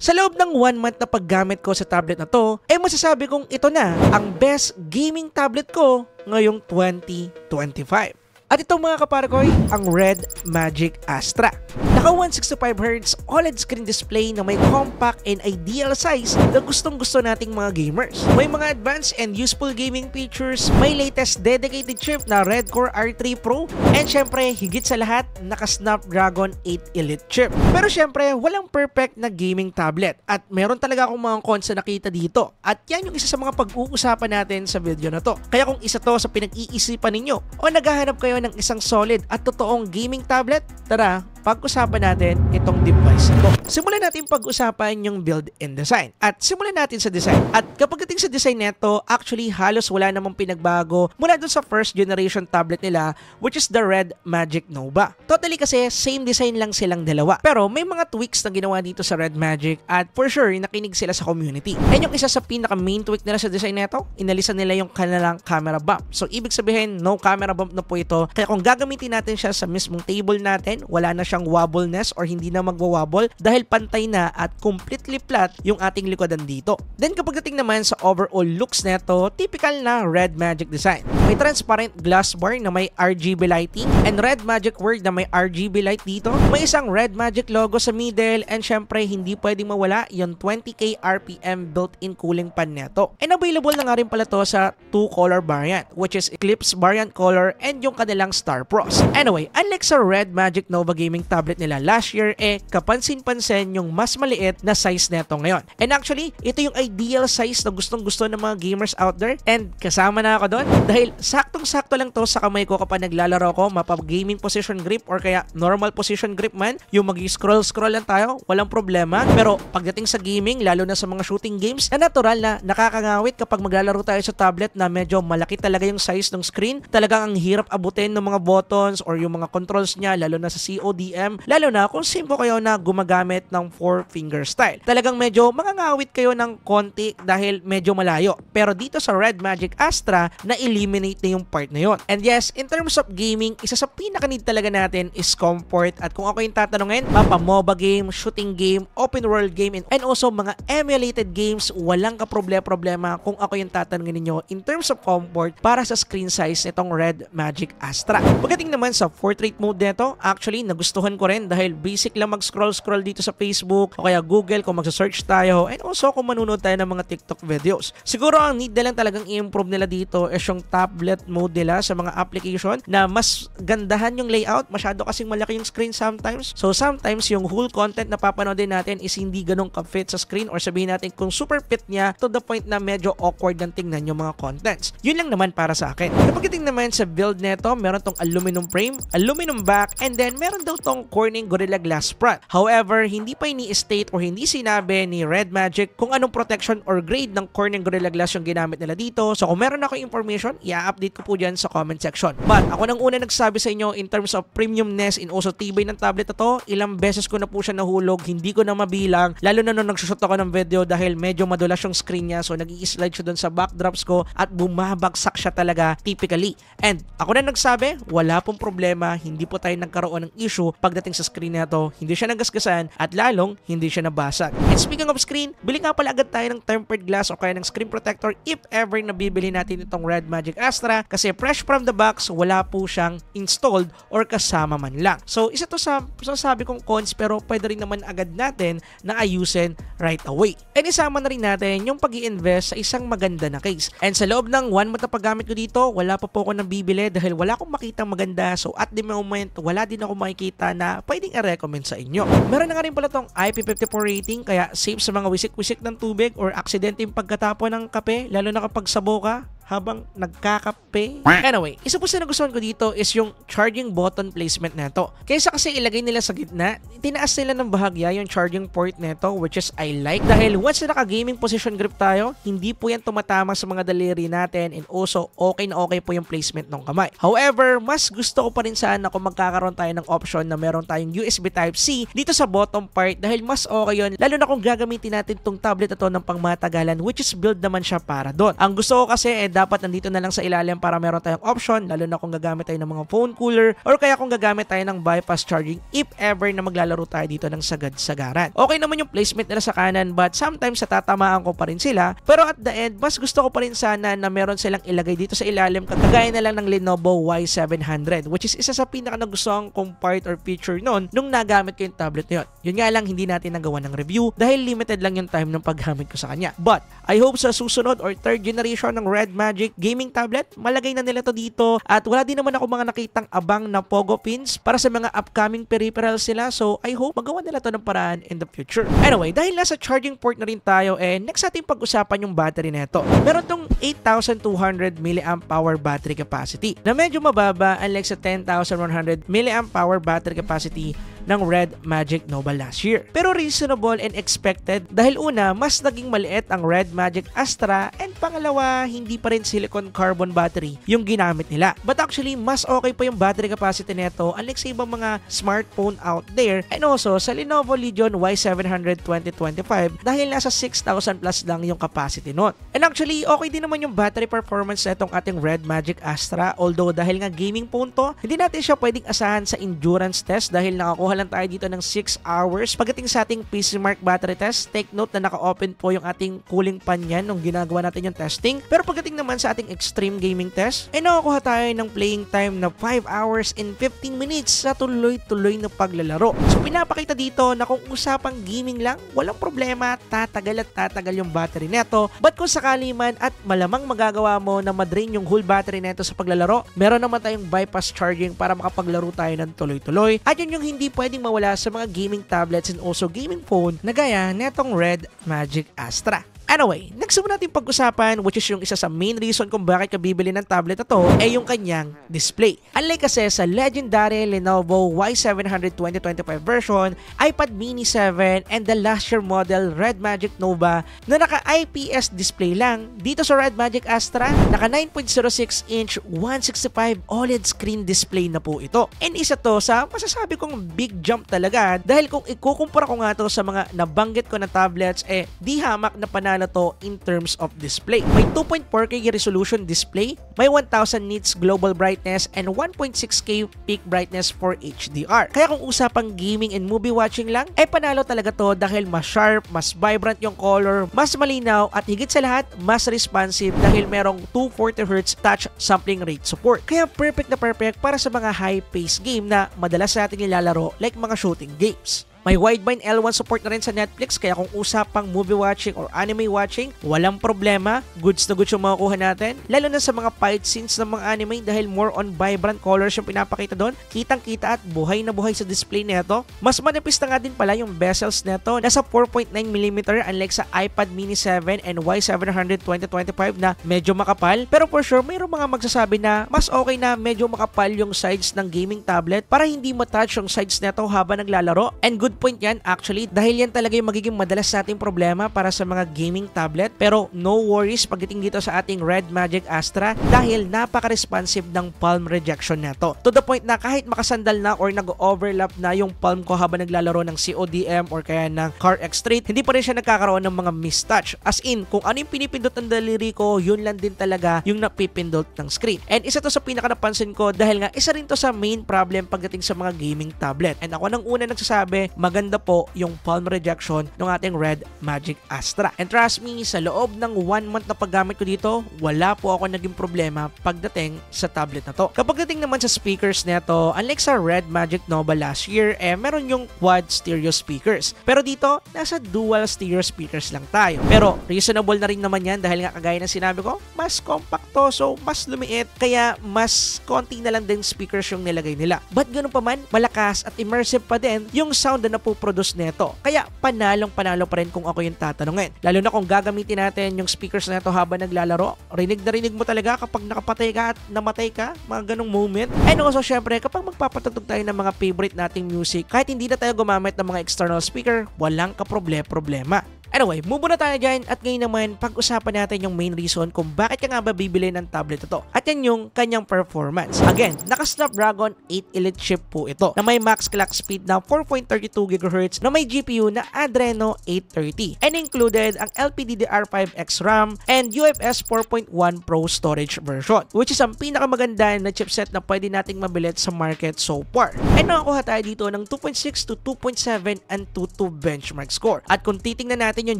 Sa loob ng 1 month na paggamit ko sa tablet na to, ay masasabi kong ito na ang best gaming tablet ko ngayong 2025. At itong mga kaparakoy, ang Red Magic Astra. Naka 165Hz OLED screen display na may compact and ideal size na gustong-gusto nating mga gamers. May mga advanced and useful gaming features, may latest dedicated chip na Red Core R3 Pro, and syempre, higit sa lahat, naka Snapdragon 8 Elite chip. Pero syempre, walang perfect na gaming tablet at meron talaga akong mga cons na nakita dito. At yan yung isa sa mga pag-uusapan natin sa video na to. Kaya kung isa to sa pinag-iisipan ninyo o naghahanap kayo ng isang solid at totoong gaming tablet, tara, pag-usapan natin itong device na to. Simulan natin pag-usapan yung build and design. At simulan natin sa design. At kapag dating sa design neto, actually halos wala namang pinagbago mula dun sa first generation tablet nila, which is the Red Magic Nova. Totally kasi same design lang silang dalawa. Pero may mga tweaks na ginawa dito sa Red Magic at for sure nakinig sila sa community. And yung isa sa pinaka main tweak nila sa design neto, inalisan nila yung kanilang camera bump. So ibig sabihin, no camera bump na po ito. Kaya kung gagamitin natin siya sa mismong table natin, wala na siyang wobbleness or hindi na magwa-wobble dahil pantay na at completely flat yung ating likodan dito. Then kapag dating naman sa overall looks neto, typical na Red Magic design. May transparent glass bar na may RGB lighting and Red Magic word na may RGB light dito. May isang Red Magic logo sa middle and syempre hindi pwedeng mawala yung 20k RPM built-in cooling fan neto. And available na nga rin pala to sa 2-color variant, which is Eclipse variant color and yung kanilang Star Pros. Anyway, unlike sa Red Magic Nova gaming tablet nila last year, kapansin-pansin yung mas maliit na size neto ngayon. And actually, ito yung ideal size na gustong-gusto ng mga gamers out there and kasama na ako doon dahil saktong-sakto lang to sa kamay ko kapag naglalaro ko, mapa-gaming position grip or kaya normal position grip man, yung mag-scroll-scroll lang tayo, walang problema. Pero pagdating sa gaming, lalo na sa mga shooting games, na natural na nakakangawit kapag maglalaro tayo sa tablet na medyo malaki talaga yung size ng screen. Talagang ang hirap abutin ng mga buttons or yung mga controls niya, lalo na sa CODM, lalo na kung simple kayo na gumagamit ng 4-finger style. Talagang medyo makangawit kayo ng konti dahil medyo malayo. Pero dito sa Red Magic Astra, na-eliminate na yung part na yon. And yes, in terms of gaming, isa sa pinaka-need talaga natin is comfort. At kung ako yung tatanungin, mapa-MOBA game, shooting game, open world game, and also mga emulated games, walang kaproblema kung ako yung tatanungin ninyo in terms of comfort para sa screen size nitong Red Magic Astra. Pagdating naman sa portrait mode nito, actually nagustuhan ko rin dahil basic lang mag-scroll dito sa Facebook o kaya Google kung magsa-search tayo and also kung manunod tayo ng mga TikTok videos. Siguro ang need na lang talagang i-improve nila dito is yung tablet mode nila sa mga application na mas gandahan yung layout, masyado kasing malaki yung screen sometimes. So sometimes yung whole content na papanoodin natin is hindi ganun ka-fit sa screen or sabihin natin kung super fit niya to the point na medyo awkward ng tingnan yung mga contents. Yun lang naman para sa akin. Kapag tingnan naman sa build neto, meron tong aluminum frame, aluminum back, and then meron daw tong Corning Gorilla Glass front. However, hindi pa ini-state or hindi sinabi ni Red Magic kung anong protection or grade ng Corning Gorilla Glass yung ginamit nila dito. So kung meron ako information, i-update ko po dyan sa comment section. But ako nang una nagsabi sa inyo in terms of premiumness and also tibay ng tablet na to, ilang beses ko na po siya nahulog, hindi ko na mabilang, lalo na nung nagsushoot ako ng video dahil medyo madulas yung screen niya, so nag-i-slide siya dun sa backdrops ko at bumabagsak siya talaga typically. And ako na nagsabi, wala pong problema, hindi po tayo nagkaroon ng issue pagdating sa screen na to, hindi siya nagasgasan at lalong hindi siya nabasag. And speaking of screen, bili nga pala agad tayo ng tempered glass o kaya ng screen protector if ever nabibili natin itong Red Magic Astra kasi fresh from the box, wala po siyang installed or kasama man lang. So isa to sa sabi kong cons pero pwede rin naman agad natin na ayusin right away. And isama na rin natin yung pag-i-invest sa isang maganda na case. And sa loob ng 1 month na paggamit ko dito, wala pa po ako nabibili dahil wala akong makitang maganda. So at the moment, wala din ako makikita na pwedeng i-recommend sa inyo. Meron na nga rin pala tong IP54 rating kaya safe sa mga wisik-wisik ng tubig or aksidente yung pagkatapon ng kape, lalo na kapag sabo ka habang nagkakape. Anyway, isa po sa nagustuhan ko dito is yung charging button placement neto. Kaysa kasi ilagay nila sa gitna, tinaas nila ng bahagya yung charging port neto, which is I like dahil once na naka-gaming position grip tayo, hindi po yan tumatama sa mga daliri natin and also okay na okay po yung placement ng kamay. However, mas gusto ko pa rin sana kung magkakaroon tayo ng option na meron tayong USB Type-C dito sa bottom part dahil mas okay yun, lalo na kung gagamitin natin tong tablet na to ng pangmatagalan which is build naman siya para doon. Ang gusto ko kasi dapat nandito na lang sa ilalim para meron tayong option, lalo na kung gagamit tayo ng mga phone cooler or kaya kung gagamit tayo ng bypass charging if ever na maglalaro tayo dito ng sagad-sagaran. Okay naman yung placement nila sa kanan, but sometimes natatamaan ko pa rin sila, pero at the end, mas gusto ko pa rin sana na meron silang ilagay dito sa ilalim kagaya na lang ng Lenovo Y700, which is isa sa pinaka nagustuhan kong part or feature nung nagamit ko yung tablet na yun. Yun nga lang, hindi natin nagawa ng review dahil limited lang yung time ng paggamit ko sa kanya. But I hope sa susunod or third generation ng Red Magic gaming tablet, malagay na nila to dito, at wala din naman ako mga nakitang abang na pogo pins para sa mga upcoming peripherals sila, so I hope magawa nila to ng paraan in the future. Anyway, dahil nasa charging port na rin tayo, next natin pag-usapan yung battery nito. Meron tong 8,200 mAh battery capacity na medyo mababa unlike sa 10,100 mAh battery capacity ng Red Magic Nova last year. Pero reasonable and expected dahil una, mas naging maliit ang Red Magic Astra, and pangalawa, hindi pa rin silicon carbon battery yung ginamit nila. But actually, mas okay pa yung battery capacity nito unlike sa ibang mga smartphone out there, and also sa Lenovo Legion Y700 2025 dahil nasa 6,000 plus lang yung capacity nun. And actually, okay din naman yung battery performance nitong ating Red Magic Astra, although dahil nga gaming phone to, hindi natin siya pwedeng asahan sa endurance test dahil nakakuha lang tayo dito ng 6 hours. Pagdating sa ating PC Mark battery test, take note na naka-open po yung ating cooling pan yan nung ginagawa natin yung testing. Pero pagdating naman sa ating extreme gaming test, nakakuha tayo ng playing time na 5 hours and 15 minutes sa tuloy-tuloy na paglalaro. So pinapakita dito na kung usapang gaming lang, walang problema, tatagal at tatagal yung battery neto. But kung sakali man at malamang magagawa mo na madrain yung whole battery neto sa paglalaro, meron naman tayong bypass charging para makapaglaro tayo ng tuloy-tuloy. At yun yung hindi pwedeng mawala sa mga gaming tablets and also gaming phone na gaya netong Red Magic Astra. Anyway, next naman natin pag-usapan, which is yung isa sa main reason kung bakit ka bibili ng tablet na to, ay yung kanyang display. Unlike kasi sa legendary Lenovo Y700 2025 version, iPad Mini 7, and the last year model Red Magic Nova na naka-IPS display lang, dito sa Red Magic Astra, naka 9.06-inch 165 OLED screen display na po ito. And isa to sa masasabi kong big jump talaga dahil kung ikukumpara ko nga to sa mga nabanggit ko na tablets, di hamak na panalo to in terms of display. May 2.4K resolution display, may 1000 nits global brightness, and 1.6K peak brightness for HDR. Kaya kung usapang gaming and movie watching lang, panalo talaga to dahil mas sharp, mas vibrant yung color, mas malinaw, at higit sa lahat, mas responsive dahil merong 240Hz touch sampling rate support. Kaya perfect na perfect para sa mga high-paced game na madalas natin nilalaro like mga shooting games. May wideband L1 support na rin sa Netflix, kaya kung usapang movie watching or anime watching, walang problema, goods na goods yung makukuha natin. Lalo na sa mga fight scenes ng mga anime dahil more on vibrant colors yung pinapakita doon, kitang-kita at buhay na buhay sa display neto. Mas manipis na nga din pala yung bezels neto, nasa 4.9mm unlike sa iPad Mini 7 and Y700 2025 na medyo makapal. Pero for sure, mayroong mga magsasabi na mas okay na medyo makapal yung sides ng gaming tablet para hindi matouch yung sides neto habang naglalaro. And good point yan actually dahil yan talaga yung magiging madalas nating problema para sa mga gaming tablet, pero no worries pagdating dito sa ating Red Magic Astra dahil napaka-responsive ng palm rejection neto. To the point na kahit makasandal na or nag-overlap na yung palm ko habang naglalaro ng CODM or kaya ng Car X Street, hindi pa rin siya nagkakaroon ng mga mistouch. As in, kung ano yung pinipindot ng daliri ko, yun lang din talaga yung napipindot ng screen. And isa to sa pinaka napansin ko dahil nga isa rin to sa main problem pagdating sa mga gaming tablet. And ako nang una nagsasabi, maganda po yung palm rejection ng ating Red Magic Astra. And trust me, sa loob ng 1 month na paggamit ko dito, wala po ako naging problema pagdating sa tablet na to. Kapag dating naman sa speakers neto, unlike sa Red Magic Nova last year, meron yung quad stereo speakers. Pero dito, nasa dual stereo speakers lang tayo. Pero reasonable na rin naman yan dahil nga kagaya ng sinabi ko, mas compacto, so mas lumiit, kaya mas konti na lang din speakers yung nilagay nila. But ganun pa man, malakas at immersive pa din yung sound na napoproduce neto. Kaya panalo pa rin kung ako yung tatanungin. Lalo na kung gagamitin natin yung speakers neto habang naglalaro, rinig na rinig mo talaga kapag nakapatay ka at namatay ka, mga ganong moment. And also syempre, kapag magpapatugtog tayo ng mga favorite nating music, kahit hindi na tayo gumamit ng mga external speaker, walang kaproblema. Anyway, move na tayo dyan at ngayon naman pag-usapan natin yung main reason kung bakit ka nga ba bibili ng tablet ito. At yan yung kanyang performance. Again, naka-Snapdragon 8 Elite chip po ito na may max clock speed na 4.32 GHz na may GPU na Adreno 830 and included ang LPDDR5X RAM and UFS 4.1 Pro storage version, which is ang pinakamaganda na chipset na pwede nating mabilit sa market so far. And nakakuha tayo dito ng 2.6 to 2.7 and 2.2 benchmark score. At kung titingnan natin yung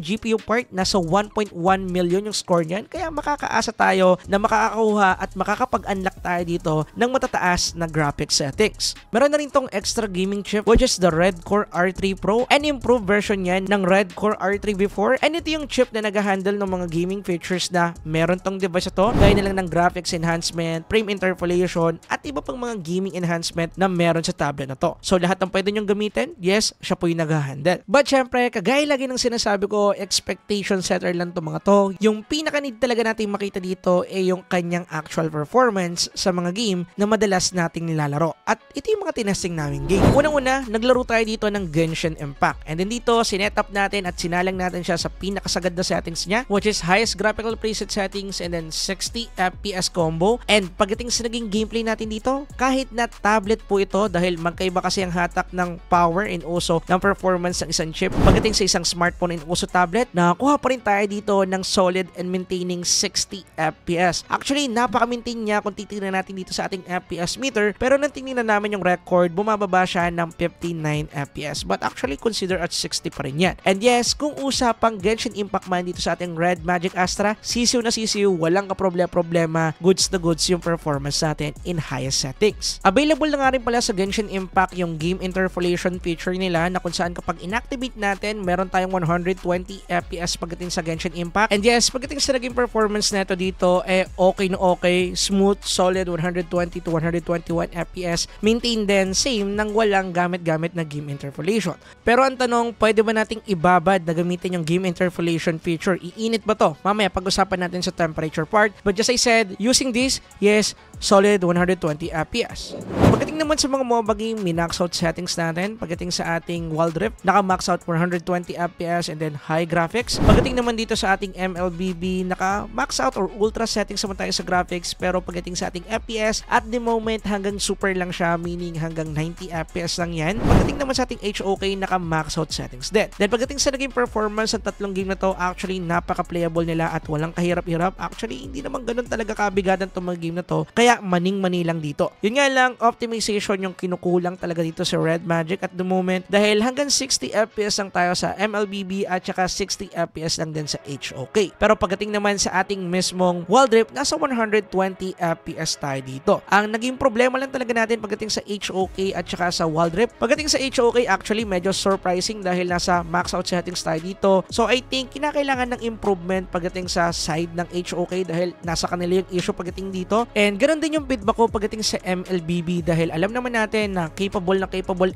GPU part, nasa 1.1 million yung score niyan, kaya makakaasa tayo na makakakuha at makakapag-unlock tayo dito ng matataas na graphic settings. Meron na rin tong extra gaming chip which is the Red Core R3 Pro and improved version yan ng Red Core R3 before, and ito yung chip na nag-handle ng mga gaming features na meron tong device ito, gaya na lang ng graphics enhancement, frame interpolation at iba pang mga gaming enhancement na meron sa tablet na to. So lahat ng pwede nyong gamitin, yes, siya po yung nag-handle. But syempre, kagaya lagi ng sinasabi ko, expectation setter lang to mga to. Yung pinaka-need talaga natin makita dito ay yung kanyang actual performance sa mga game na madalas nating nilalaro. At ito yung mga tinesting naming game. Unang-una, naglaro tayo dito ng Genshin Impact. And then dito, sinet-up natin at sinalang natin siya sa pinakasagad na settings niya, which is highest graphical preset settings and then 60 FPS combo. And pagdating sa naging gameplay natin dito, kahit na tablet po ito dahil magkaiba kasi ang hatak ng power and also ng performance ng isang chip, pagdating sa isang smartphone and also tablet, nakakuha pa rin tayo dito ng solid and maintaining 60 FPS. Actually, napaka-maintain niya kung titignan natin dito sa ating FPS meter, pero nang tingnan namin yung record, bumababa siya ng 59 FPS. But actually, consider at 60 pa rin yan. And yes, kung usapang Genshin Impact man dito sa ating Red Magic Astra, sisiw na sisiw, walang kaproblema, goods na goods yung performance natin in highest settings. Available na nga rin pala sa Genshin Impact yung game interpolation feature nila na kung saan kapag inactivate natin, meron tayong 120 FPS pagdating sa Genshin Impact. And yes, pagdating sa naging performance neto dito, okay na okay, smooth, solid 120 to 121 FPS, maintain din same nang walang gamit-gamit na game interpolation. Pero ang tanong, pwede ba nating ibabad na gamitin yung game interpolation feature? Iinit ba to? Mamaya pag-usapan natin sa temperature part. But just I said, using this, yes, solid 120 FPS. Pagdating naman sa mga MOBA game, minax out settings natin. Pagdating sa ating Wild Rift, naka-max out 120 FPS and then high graphics. Pagdating naman dito sa ating MLBB, naka-max out or ultra settings naman tayo sa graphics, pero pagdating sa ating FPS, at the moment hanggang super lang siya, meaning hanggang 90 FPS lang yan. Pagdating naman sa ating HOK, naka-max out settings din. Then pagdating sa naging performance ng tatlong game na to, actually napaka-playable nila at walang kahirap-hirap. Actually, hindi naman ganun talaga kabigadan itong mga game na to, kaya maning-mani lang dito. Yun nga lang, optimization yung kinukulang talaga dito sa Red Magic at the moment, dahil hanggang 60 FPS lang tayo sa MLBB at saka 60 FPS lang din sa HOK. Pero pagdating naman sa ating mismong Wild Rift, nasa 120 FPS tayo dito. Ang naging problema lang talaga natin pagdating sa HOK at saka sa Wild Rift, pagdating sa HOK actually medyo surprising dahil nasa max out settings tayo dito. So I think kinakailangan ng improvement pagdating sa side ng HOK dahil nasa kanila yung issue pagdating dito. And ganoon din yung feedback ko pagdating sa MLBB dahil alam naman natin na capable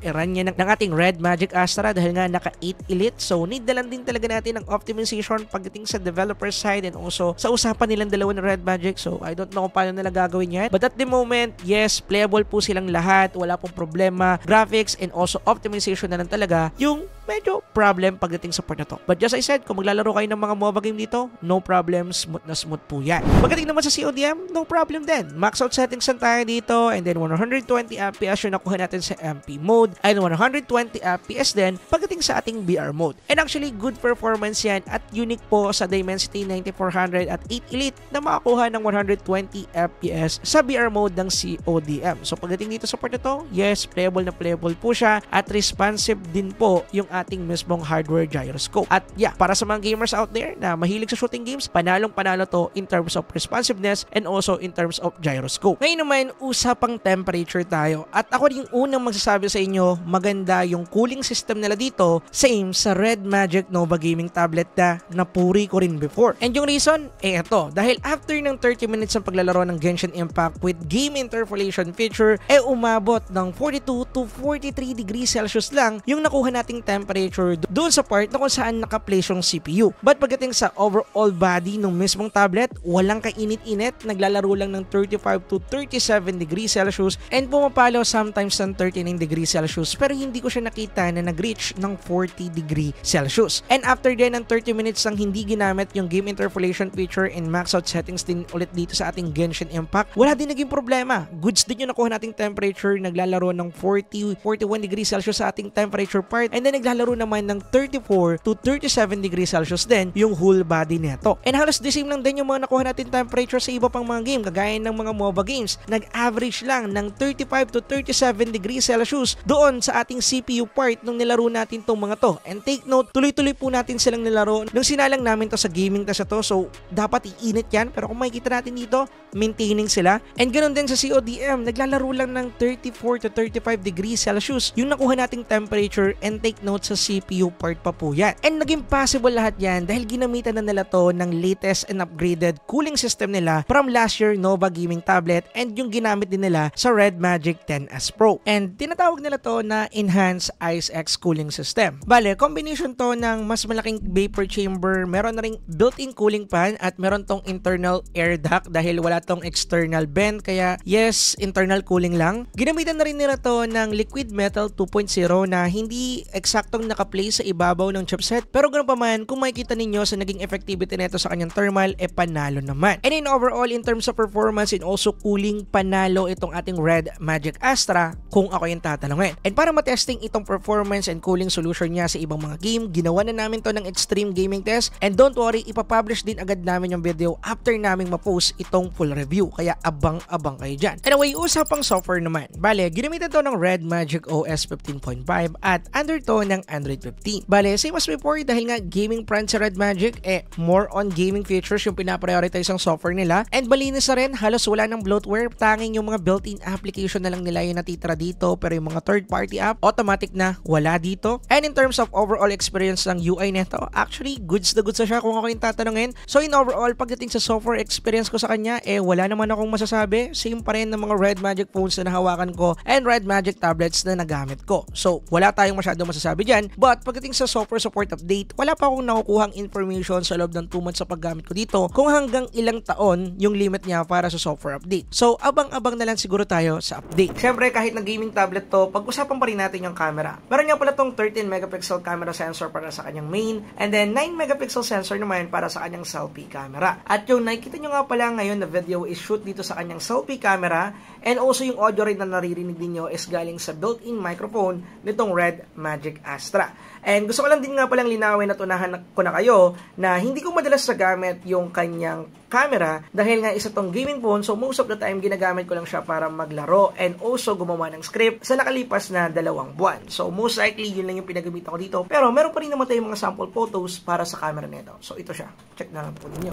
i-run niya ng ating Red Magic Astra dahil nga naka 8 Elite. So need na lang din talaga natin ng optimization pagdating sa developer side and also sa usapan nilang dalawa ng Red Magic. So I don't know kung paano nila gagawin yan. But at the moment, yes, playable po silang lahat. Wala pong problema. Graphics and also optimization na lang talaga yung medyo problem pagdating sa part na to. But just I said, kung maglalaro kayo ng mga MOBA game dito, no problem, smooth na smooth po yan. Pagdating naman sa CODM, no problem din. Max out settings lang tayo dito and then 120 FPS yung nakuha natin sa MP mode and 120 FPS din pagdating sa ating BR mode. And actually, good performance yan at unique po sa Dimensity 9400 at 8 Elite na makakuha ng 120 FPS sa BR mode ng CODM. So pagdating dito sa part na to, yes, playable na playable po siya at responsive din po yung ating mismong hardware gyroscope. At yeah, para sa mga gamers out there na mahilig sa shooting games, panalong-panalo to in terms of responsiveness and also in terms of gyroscope. Ngayon naman, usapang temperature tayo. At ako rin yung unang magsasabi sa inyo, maganda yung cooling system nila dito, same sa Red Magic Nova Gaming tablet na napuri ko rin before. And yung reason, ito. Dahil after ng 30 minutes ng paglalaro ng Genshin Impact with game interpolation feature, umabot ng 42 to 43 degrees Celsius lang yung nakuha nating temperature temperature doon sa part na kung saan naka-place yung CPU. But pagdating sa overall body ng mismong tablet, walang kainit-init, naglalaro lang ng 35 to 37 degrees Celsius and pumapalo sometimes ng 39 degrees Celsius, pero hindi ko siya nakita na nag-reach ng 40 degree Celsius. And after din ng 30 minutes nang hindi ginamit yung game interpolation feature and max out settings din ulit dito sa ating Genshin Impact, wala din naging problema. Goods din yung nakuha nating temperature, naglalaro ng 41 degrees Celsius sa ating temperature part, and then naglalaro naman ng 34 to 37 degrees Celsius din yung whole body neto. And halos the same lang din yung mga nakuha natin temperature sa iba pang mga game, kagaya ng mga MOBA games. Nag-average lang ng 35 to 37 degrees Celsius doon sa ating CPU part nung nilaro natin tong mga to. And take note, tuloy-tuloy po natin silang nilaro nung sinalang namin to sa gaming test to, so dapat iinit yan, pero kung makikita natin dito, maintaining sila. And ganoon din sa CODM, naglalaro lang ng 34 to 35 degrees Celsius yung nakuha nating temperature, and take note sa CPU part pa po yan. And naging possible lahat yan dahil ginamitan na nila to ng latest and upgraded cooling system nila from last year Nova gaming tablet, and yung ginamit din nila sa Red Magic 10S Pro. And tinatawag nila to na Enhanced IceX cooling system. Bale, combination to ng mas malaking vapor chamber, meron na ring built-in cooling fan, at meron tong internal air duct dahil wala tong external vent, kaya yes, internal cooling lang. Ginamitan na rin nila to ng liquid metal 2.0 na hindi eksaktong naka-place sa ibabaw ng chipset, pero ganoon pa man, kung makikita ninyo sa naging effectivity nito sa kanyang thermal, panalo naman. And in overall, in terms of performance and also cooling, panalo itong ating Red Magic Astra kung ako yung tatanungin. And para matesting itong performance and cooling solution niya sa ibang mga game, ginawa na namin to ng extreme gaming test, and don't worry, ipapublish din agad namin yung video after naming ma-post itong full review, kaya abang-abang kayo dyan. Anyway, usapang software naman. Bale, ginamitan to ng Red Magic OS 15.5 at under to ng Android 15. Bale, same as before, dahil nga gaming brand sa Red Magic, more on gaming features yung pinaprioritize ang software nila, and malinis na rin, halos wala ng bloatware, tanging yung mga built-in application na lang nila yung natitira dito, pero yung mga third-party app, automatic na wala dito. And in terms of overall experience ng UI nito, actually, goods na goods na siya kung ako yung tatanungin. So in overall, pagdating sa software experience ko sa kanya, wala naman akong masasabi. Same pa rin ng mga Red Magic phones na nahawakan ko and Red Magic tablets na nagamit ko. So wala tayong masyadong masasabi dyan. But pagdating sa software support update, wala pa akong nakukuhang information sa loob ng 2 months sa paggamit ko dito kung hanggang ilang taon yung limit niya para sa software update. So abang-abang na lang siguro tayo sa update. Siyempre, kahit na gaming tablet to, pag-usapan pa rin natin yung camera. Meron nga pala tong 13 megapixel camera sensor para sa kanyang main, and then 9 megapixel sensor naman para sa kanyang selfie camera. At yung nakikita nyo nga pala ngayon na video is shoot dito sa kanyang selfie camera, and also yung audio rin na naririnig ninyo is galing sa built-in microphone nitong Red Magic Astra. And gusto ko lang din nga palang linawin at unahan ko na kayo na hindi ko madalas nagamit yung kanyang camera dahil nga isa tong gaming phone, so most of the time ginagamit ko lang siya para maglaro and also gumawa ng script sa nakalipas na 2 buwan. So most likely yun lang yung pinagamitan ko dito, pero meron pa rin naman tayong mga sample photos para sa camera nito. So ito siya, check na lang po ninyo.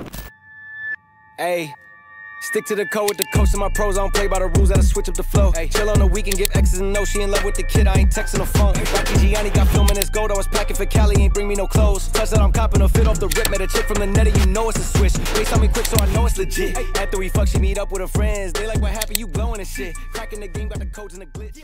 Hey, stick to the code with the coast of my pros. I don't play by the rules, I switch up the flow. Ay, chill on the weekend, get X's and O's. She in love with the kid, I ain't texting the phone. Rocky Gianni got filming his gold. I was packing for Cali, ain't bring me no clothes. Plus that I'm copping a fit off the rip. Met a chick from the net, you know it's a switch. Face on me quick, so I know it's legit. After we fuck, she meet up with her friends. They like what happened, you glowing and shit. Cracking the game, got the codes and the glitch.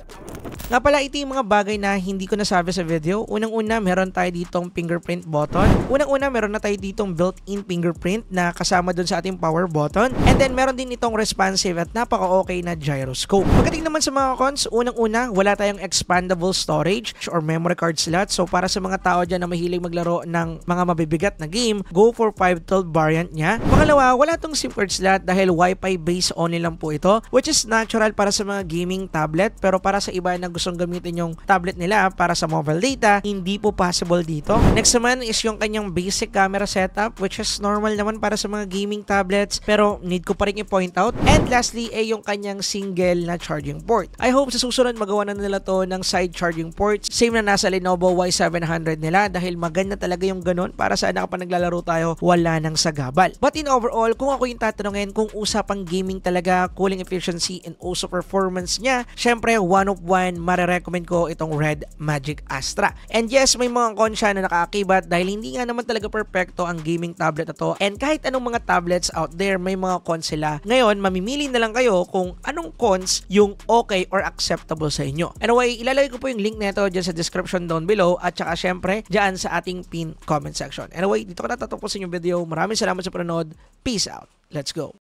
Nga pala, ito yung mga bagay na hindi ko nasabi sa video. Unang-una, meron tayo ditong fingerprint button. Unang-una, meron na tayo ditong built-in fingerprint na kasama dun sa ating power button. And then, meron din itong responsive at napaka-okay na gyroscope. Pagdating naman sa mga cons, unang-una, wala tayong expandable storage or memory card slot. So, para sa mga tao dyan na mahilig maglaro ng mga mabibigat na game, go for 512 variant niya. Pangalawa, wala tong SIM card slot dahil Wi-Fi based only lang po ito, which is natural para sa mga gaming tablet, pero para sa iba na gustong gamitin yung tablet nila para sa mobile data, hindi po possible dito. Next naman is yung kanyang basic camera setup, which is normal naman para sa mga gaming tablets, pero need ko pa rin i-point out. And lastly, yung kanyang single na charging port. I hope sa susunod magawa na nila to ng side charging ports, same na nasa Lenovo Y700 nila, dahil maganda talaga yung ganun para sa kapag naglalaro tayo, wala nang sagabal. But in overall, kung ako yung tatanungin kung usapang gaming talaga, cooling efficiency and also performance niya, syempre one of one, marirecommend ko itong Red Magic Astra. And yes, may mga cons siya na nakaakibat dahil hindi nga naman talaga perfecto ang gaming tablet na to. And kahit anong mga tablets out there, may mga cons sila. nila. Ngayon, mamimili na lang kayo kung anong cons yung okay or acceptable sa inyo. Anyway, ilalagay ko po yung link nito dyan sa description down below at saka syempre dyan sa ating pin comment section. Anyway, dito ko natatapusin yung video. Maraming salamat sa panonood. Peace out. Let's go.